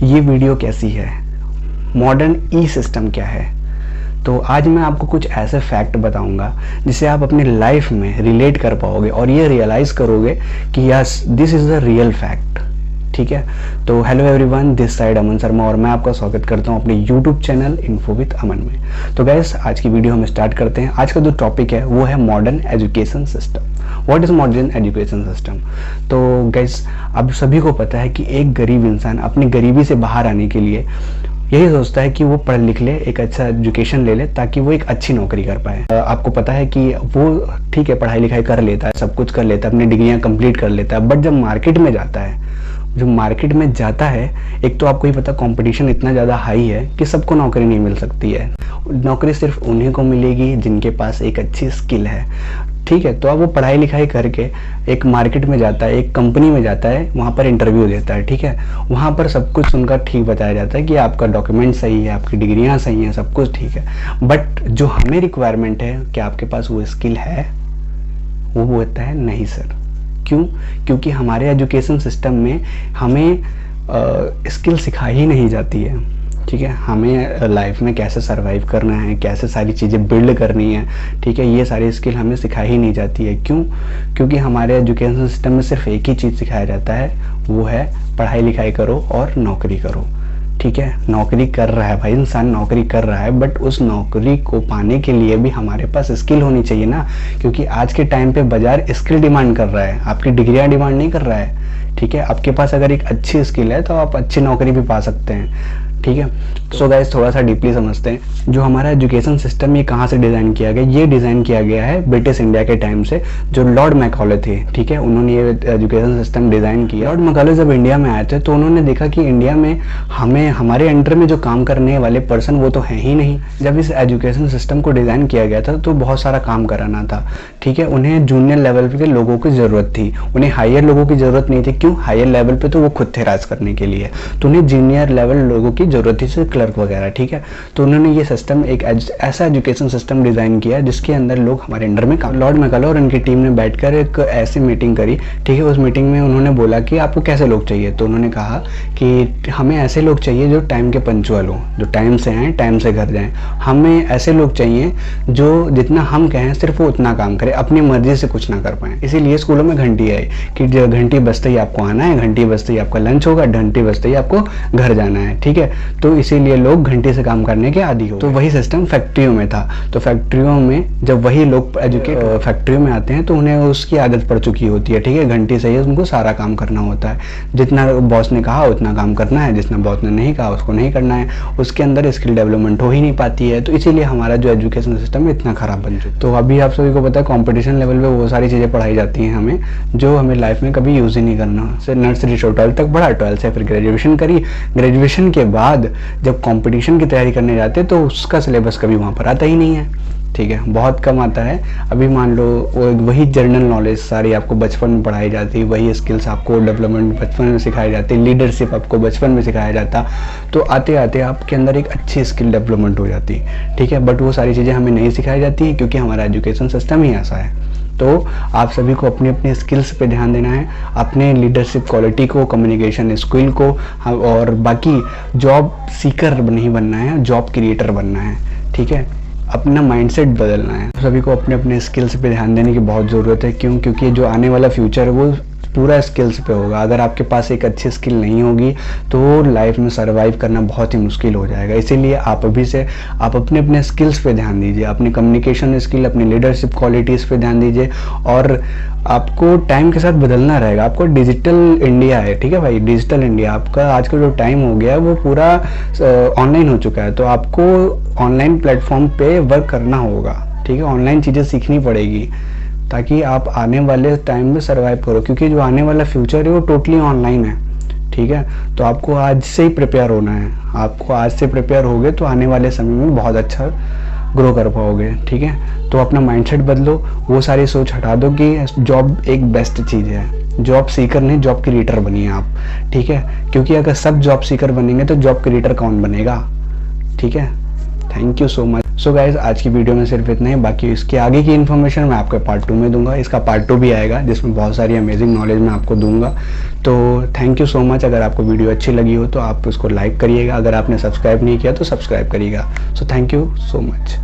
ये वीडियो कैसी है, मॉडर्न ई सिस्टम क्या है। तो आज मैं आपको कुछ ऐसे फैक्ट बताऊंगा जिसे आप अपनी लाइफ में रिलेट कर पाओगे और ये रियलाइज करोगे कि yes this is the real fact. ठीक है, तो हेलो एवरीवन, दिस साइड अमन शर्मा और मैं आपका स्वागत करता हूं अपने यूट्यूब चैनल इन्फो विद अमन में। तो गाइस, आज की वीडियो हम स्टार्ट करते हैं। आज का जो टॉपिक है वो है modern education system. What is modern education system? तो गाइस, आप सभी को पता है कि एक गरीब इंसान अपनी गरीबी से बाहर आने के लिए यही सोचता है कि वो पढ़ लिख ले, एक अच्छा एजुकेशन ले ले ताकि वो एक अच्छी नौकरी कर पाए। आपको पता है कि वो ठीक है, पढ़ाई लिखाई कर लेता है, सब कुछ कर लेता है, अपनी डिग्रियां कंप्लीट कर लेता है, बट जब मार्केट में जाता है, एक तो आपको ही पता कंपटीशन इतना ज़्यादा हाई है कि सबको नौकरी नहीं मिल सकती है। नौकरी सिर्फ उन्हीं को मिलेगी जिनके पास एक अच्छी स्किल है। ठीक है, तो अब वो पढ़ाई लिखाई करके एक मार्केट में जाता है, एक कंपनी में जाता है, वहाँ पर इंटरव्यू देता है। ठीक है, वहाँ पर सब कुछ उनका ठीक बताया जाता है कि आपका डॉक्यूमेंट सही है, आपकी डिग्रियाँ सही हैं, सब कुछ ठीक है, बट जो हमें रिक्वायरमेंट है कि आपके पास वो स्किल है, वो बोलता है नहीं सर। क्यों? क्योंकि हमारे एजुकेशन सिस्टम में हमें स्किल सिखाई ही नहीं जाती है। ठीक है, हमें लाइफ में कैसे सरवाइव करना है, कैसे सारी चीज़ें बिल्ड करनी है, ठीक है, ये सारी स्किल हमें सिखाई ही नहीं जाती है। क्यों? क्योंकि हमारे एजुकेशन सिस्टम में सिर्फ एक ही चीज़ सिखाया जाता है, वो है पढ़ाई लिखाई करो और नौकरी करो। ठीक है, नौकरी कर रहा है भाई, इंसान नौकरी कर रहा है, बट उस नौकरी को पाने के लिए भी हमारे पास स्किल होनी चाहिए ना, क्योंकि आज के टाइम पे बाजार स्किल डिमांड कर रहा है, आपकी डिग्रियां डिमांड नहीं कर रहा है। ठीक है, आपके पास अगर एक अच्छी स्किल है तो आप अच्छी नौकरी भी पा सकते हैं। ठीक है, सो गाइस, थोड़ा सा डीपली समझते हैं जो हमारा एजुकेशन सिस्टम ये कहाँ से डिज़ाइन किया गया। ये डिज़ाइन किया गया है ब्रिटिश इंडिया के टाइम से, जो लॉर्ड मैकॉले थे। ठीक है, उन्होंने ये एजुकेशन सिस्टम डिज़ाइन किया। लॉर्ड मैकॉले जब इंडिया में आए थे तो उन्होंने देखा कि इंडिया में हमारे अंडर में जो काम करने वाले पर्सन वो तो है ही नहीं। जब इस एजुकेशन सिस्टम को डिज़ाइन किया गया था तो बहुत सारा काम कराना था। ठीक है, उन्हें जूनियर लेवल के लोगों की ज़रूरत थी, उन्हें हायर लोगों की ज़रूरत नहीं थी। क्यों? हायर लेवल पे तो वो खुद थे राज करने के लिए, तो उन्हें जूनियर लेवल लोगों की जरूरत थी, जैसे क्लर्क वगैरह। ठीक है, तो उन्होंने ये सिस्टम एक ऐसा एजुकेशन सिस्टम डिज़ाइन किया जिसके अंदर लोग हमारे अंडर में काम। लॉर्ड मैकॉले और उनकी टीम ने बैठकर एक ऐसी मीटिंग करी। ठीक है, उस मीटिंग में उन्होंने बोला कि आपको कैसे लोग चाहिए, तो उन्होंने कहा कि हमें ऐसे लोग चाहिए जो टाइम के पंचुअल हो, जो टाइम से आएँ, टाइम से घर जाएँ। हमें ऐसे लोग चाहिए जो जितना हम कहें सिर्फ वो उतना काम करें, अपनी मर्जी से कुछ ना कर पाएँ। इसीलिए स्कूलों में घंटी आई कि घंटी बजते ही आपको आना है, घंटी बजते ही आपका लंच होगा, घंटी बजते ही आपको घर जाना है। ठीक है, तो इसीलिए लोग घंटे से काम करने के आदी हो। तो वही सिस्टम फैक्ट्रियों में था। तो फैक्ट्रियों में जब वही लोग फैक्ट्रियों में आते हैं तो उन्हें उसकी आदत पड़ चुकी होती है। ठीक है, घंटे से ही उनको सारा काम करना होता है, जितना बॉस ने कहा उतना काम करना है, जितना बॉस ने नहीं कहा उसको नहीं करना है। उसके अंदर स्किल डेवलपमेंट हो ही नहीं पाती है। तो इसीलिए हमारा जो एजुकेशन सिस्टम है इतना खराब बन चुका है। तो अभी आप सभी को पता है कॉम्पिटिशन लेवल पे वो सारी चीज़ें पढ़ाई जाती हैं हमें, जो हमें लाइफ में कभी यूज़ ही नहीं करना। से नर्सरी से 12th तक पढ़ा, 12th से फिर ग्रेजुएशन करी, ग्रेजुएशन के बाद जब कंपटीशन की तैयारी करने जाते तो उसका सिलेबस कभी वहाँ पर आता ही नहीं है। ठीक है, बहुत कम आता है। अभी मान लो वही जनरल नॉलेज सारी आपको बचपन में पढ़ाई जाती है, वही स्किल्स आपको डेवलपमेंट बचपन में सिखाई जाती है, लीडरशिप आपको बचपन में सिखाया जाता, तो आते आते आपके अंदर एक अच्छी स्किल डेवलपमेंट हो जाती है। ठीक है, बट वो सारी चीज़ें हमें नहीं सिखाई जाती है क्योंकि हमारा एजुकेशन सिस्टम ही ऐसा है। तो आप सभी को अपनी अपनी स्किल्स पे ध्यान देना है, अपने लीडरशिप क्वालिटी को, कम्युनिकेशन स्किल को, और बाकी जॉब सीकर नहीं बनना है, जॉब क्रिएटर बनना है। ठीक है, अपना माइंडसेट बदलना है। सभी को अपने अपने स्किल्स पे ध्यान देने की बहुत ज़रूरत है। क्यों? क्योंकि जो आने वाला फ्यूचर है वो पूरा स्किल्स पे होगा। अगर आपके पास एक अच्छी स्किल नहीं होगी तो लाइफ में सरवाइव करना बहुत ही मुश्किल हो जाएगा। इसीलिए आप अभी से आप अपने अपने स्किल्स पे ध्यान दीजिए, अपनी कम्युनिकेशन स्किल, अपनी लीडरशिप क्वालिटीज़ पे ध्यान दीजिए। और आपको टाइम के साथ बदलना रहेगा। आपको डिजिटल इंडिया है, ठीक है भाई, डिजिटल इंडिया आपका आज का जो टाइम हो गया है वो पूरा ऑनलाइन हो चुका है। तो आपको ऑनलाइन प्लेटफॉर्म पे वर्क करना होगा। ठीक है, ऑनलाइन चीज़ें सीखनी पड़ेगी ताकि आप आने वाले टाइम में सरवाइव करो, क्योंकि जो आने वाला फ्यूचर है वो टोटली ऑनलाइन है। ठीक है, तो आपको आज से ही प्रिपेयर होना है। आपको आज से प्रिपेयर होगे तो आने वाले समय में बहुत अच्छा ग्रो कर पाओगे। ठीक है, तो अपना माइंडसेट बदलो, वो सारी सोच हटा दो कि जॉब एक बेस्ट चीज़ है। जॉब सीकर नहीं, जॉब क्रिएटर बनिए आप। ठीक है, क्योंकि अगर सब जॉब सीकर बनेंगे तो जॉब क्रिएटर कौन बनेगा? ठीक है, thank you so much. So guys आज की वीडियो में सिर्फ इतना ही, बाकी इसके आगे की इन्फॉर्मेशन मैं आपको पार्ट 2 में दूंगा। इसका पार्ट 2 भी आएगा जिसमें बहुत सारी अमेजिंग नॉलेज मैं आपको दूंगा। तो थैंक यू सो मच। अगर आपको वीडियो अच्छी लगी हो तो आप उसको लाइक करिएगा, अगर आपने सब्सक्राइब नहीं किया तो सब्सक्राइब करिएगा। So thank you so much.